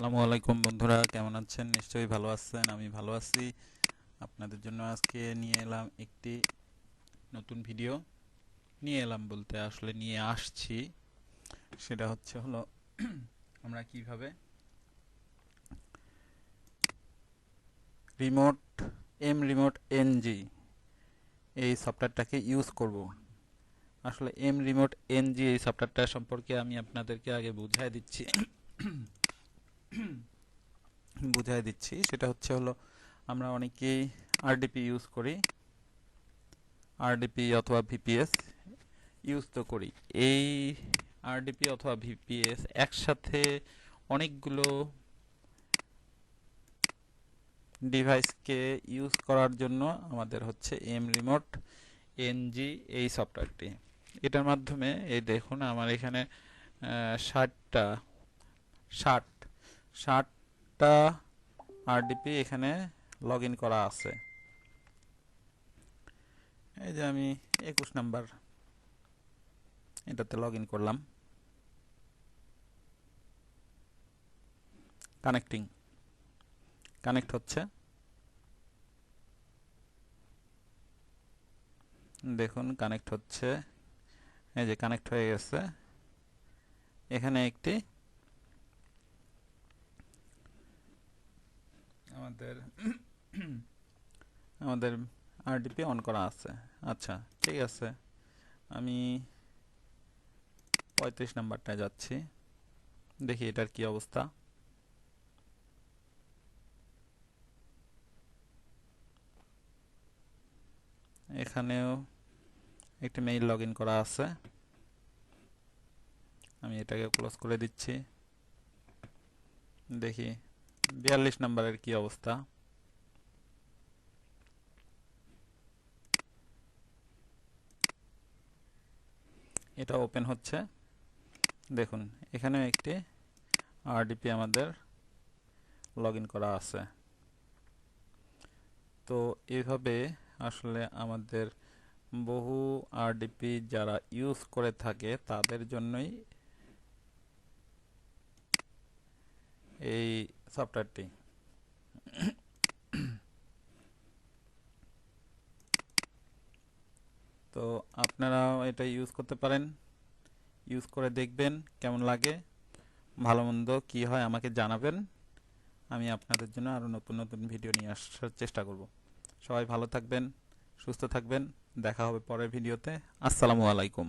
আসসালামু আলাইকুম বন্ধুরা, কেমন আছেন? নিশ্চয়ই ভালো আছেন। আমি ভালো আছি। আপনাদের জন্য আজকে নিয়ে এলাম একটি নতুন ভিডিও। নিয়ে এলাম বলতে আসলে নিয়ে আসছি। সেটা হলো আমরা কিভাবে রিমোট রিমোট এনজি এই সফটওয়্যারটাকে ইউজ করব। আসলে রিমোট এনজি এই সফটওয়্যারটা সম্পর্কে আমি আপনাদেরকে আগে বুঝাই দিচ্ছি। সেটা হলো আমরা অনেকেই আরডিপি ইউজ করি, আরডিপি অথবা ভিপিএস ইউজ তো করি। এই আরডিপি অথবা ভিপিএস একসাথে অনেকগুলো ডিভাইসকে ইউজ করার জন্য আমাদের হচ্ছে রিমোট এনজি এই সফটওয়্যারটি। এটার মাধ্যমে এই দেখুন আমার এখানে 60টা ষাট ষাটটা আরডিপি এখানে লগ ইন করা আছে। এই যে আমি 21 নাম্বার এটাতে লগ ইন করলাম। কানেক্ট হচ্ছে, দেখুন কানেক্ট হচ্ছে। এই যে কানেক্ট হয়ে গেছে। এখানে একটি আমাদের আমাদের আরডিপি অন করা আছে। আচ্ছা, ঠিক আছে। আমি 35 নাম্বারটায় যাচ্ছি, দেখি এটার কি অবস্থা। এখানেও একটি মেইল লগ ইন করা আছে। আমি এটাকে ক্লোজ করে দিচ্ছি। দেখি 42 নাম্বারের কি অবস্থা। এটা ওপেন হচ্ছে। দেখুন এখানেও একটি আরডিপি আমাদের লগ ইন করা আছে। তো এইভাবে আসলে আমাদের বহু আরডিপি যারা ইউজ করে থাকে তাদের জন্যই এই সফটওয়্যারটি। তো আপনারাও এটা ইউজ করতে পারেন, ইউজ করে দেখবেন কেমন লাগে, ভালো মন্দ কী হয় আমাকে জানাবেন। আমি আপনাদের জন্য আরও নতুন নতুন ভিডিও নিয়ে আসার চেষ্টা করব। সবাই ভালো থাকবেন, সুস্থ থাকবেন। দেখা হবে পরের ভিডিওতে। আসসালামু আলাইকুম।